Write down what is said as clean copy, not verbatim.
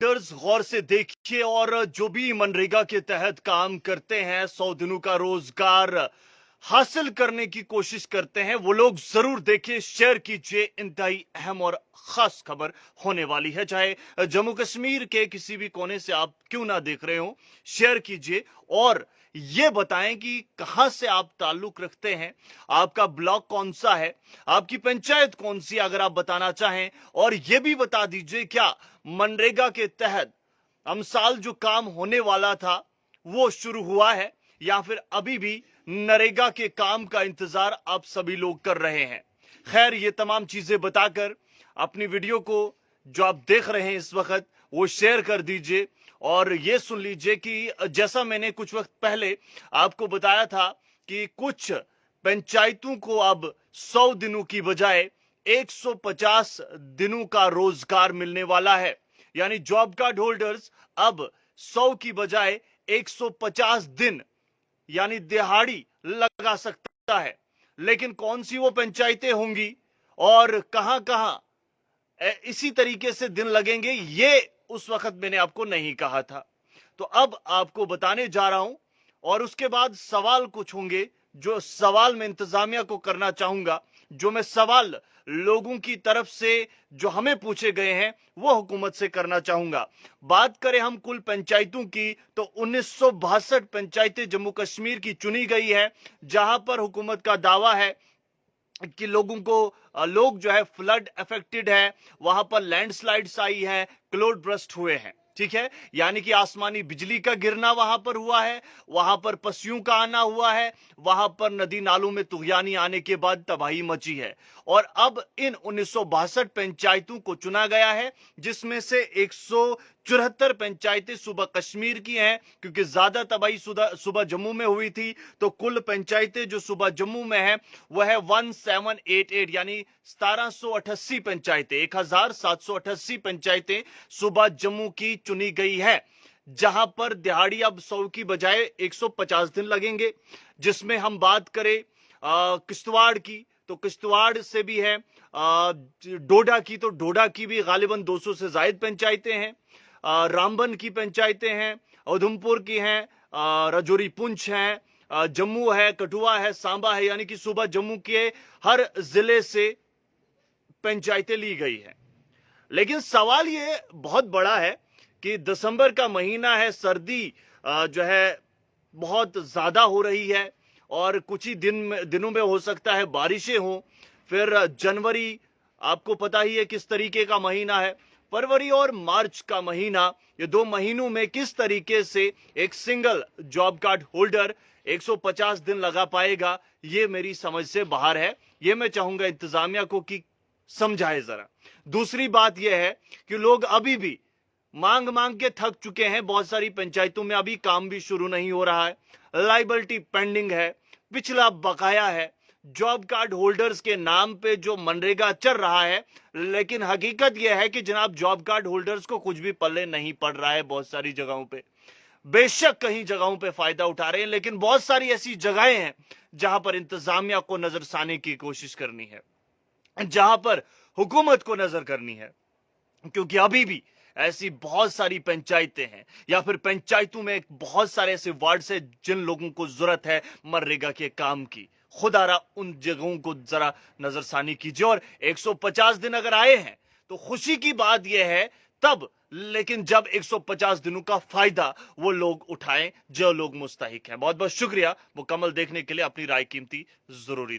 डर्स गौर से देखिए और जो भी मनरेगा के तहत काम करते हैं, 100 दिनों का रोजगार हासिल करने की कोशिश करते हैं, वो लोग जरूर देखिए, शेयर कीजिए। इंतहाई अहम और खास खबर होने वाली है, चाहे जम्मू कश्मीर के किसी भी कोने से आप क्यों ना देख रहे हो, शेयर कीजिए और ये बताएं कि कहां से आप ताल्लुक रखते हैं, आपका ब्लॉक कौन सा है, आपकी पंचायत कौन सी, अगर आप बताना चाहें। और ये भी बता दीजिए, क्या मनरेगा के तहत हम साल जो काम होने वाला था वो शुरू हुआ है, या फिर अभी भी नरेगा के काम का इंतजार आप सभी लोग कर रहे हैं। खैर, ये तमाम चीजें बताकर अपनी वीडियो को जो आप देख रहे हैं इस वक्त वो शेयर कर दीजिए। और ये सुन लीजिए कि जैसा मैंने कुछ वक्त पहले आपको बताया था कि कुछ पंचायतों को अब 100 दिनों की बजाय 150 दिनों का रोजगार मिलने वाला है। यानी जॉब कार्ड होल्डर्स अब 100 की बजाय 150 दिन यानी दिहाड़ी लगा सकता है। लेकिन कौन सी वो पंचायतें होंगी और कहां कहां इसी तरीके से दिन लगेंगे, ये उस वक्त मैंने आपको नहीं कहा था। तो अब आपको बताने जा रहा हूं और उसके बाद सवाल कुछ होंगे जो सवाल मैं इंतजामिया को करना चाहूंगा, जो मैं सवाल लोगों की तरफ से जो हमें पूछे गए हैं वो हुकूमत से करना चाहूंगा। बात करें हम कुल पंचायतों की तो 1962 पंचायतें जम्मू कश्मीर की चुनी गई है, जहां पर हुकूमत का दावा है कि लोग जो है फ्लड अफेक्टेड है, वहां पर लैंडस्लाइड्स आई है, क्लाउड बर्स्ट हुए हैं। ठीक है, यानी कि आसमानी बिजली का गिरना वहां पर हुआ है, वहां पर पशुओं का आना हुआ है, वहां पर नदी नालों में तुगयानी आने के बाद तबाही मची है। और अब इन 1962 पंचायतों को चुना गया है, जिसमें से 174 पंचायतें सुबह कश्मीर की हैं, क्योंकि ज्यादा तबाही सुबह जम्मू में हुई थी। तो कुल पंचायतें जो सुबह जम्मू में है वह है 1788, यानी 1788 पंचायतें, 1788 पंचायतें सुबह जम्मू की चुनी गई है, जहां पर दिहाड़ी अब 100 की बजाय 150 दिन लगेंगे। जिसमें हम बात करें किश्तवाड़ की तो किश्तवाड़ से भी है, डोडा की तो डोडा की भी गालिबन 200 से जायद पंचायतें हैं, रामबन की पंचायतें हैं, उधमपुर की हैं, राजौरी पुंछ हैं, जम्मू है, कठुआ है, सांबा है, यानी कि सुबह जम्मू के हर जिले से पंचायतें ली गई है। लेकिन सवाल ये बहुत बड़ा है कि दिसंबर का महीना है, सर्दी जो है बहुत ज्यादा हो रही है और कुछ ही दिनों में हो सकता है बारिशें हों। फिर जनवरी आपको पता ही है किस तरीके का महीना है, फरवरी और मार्च का महीना, ये 2 महीनों में किस तरीके से एक सिंगल जॉब कार्ड होल्डर 150 दिन लगा पाएगा, ये मेरी समझ से बाहर है। ये मैं चाहूंगा इंतजामिया को कि समझाए जरा। दूसरी बात यह है कि लोग अभी भी मांग मांग के थक चुके हैं, बहुत सारी पंचायतों में अभी काम भी शुरू नहीं हो रहा है, लाइबिलिटी पेंडिंग है, पिछला बकाया है, जॉब कार्ड होल्डर्स के नाम पे जो मनरेगा चल रहा है। लेकिन हकीकत यह है कि जनाब, जॉब कार्ड होल्डर्स को कुछ भी पल्ले नहीं पड़ रहा है बहुत सारी जगहों पे। बेशक कहीं जगहों पे फायदा उठा रहे हैं, लेकिन बहुत सारी ऐसी जगहें हैं जहां पर इंतजामिया को नजरसाने की कोशिश करनी है, जहां पर हुकूमत को नजर करनी है। क्योंकि अभी भी ऐसी बहुत सारी पंचायतें हैं या फिर पंचायतों में बहुत सारे ऐसे वार्ड है जिन लोगों को जरूरत है मनरेगा के काम की। खुदारा उन जगहों को जरा नजरसानी कीजिए। और 150 दिन अगर आए हैं तो खुशी की बात यह है तब, लेकिन जब 150 दिनों का फायदा वो लोग उठाएं जो लोग मुस्तहिक हैं। बहुत बहुत शुक्रिया मुकम्मल देखने के लिए, अपनी राय कीमती जरूरी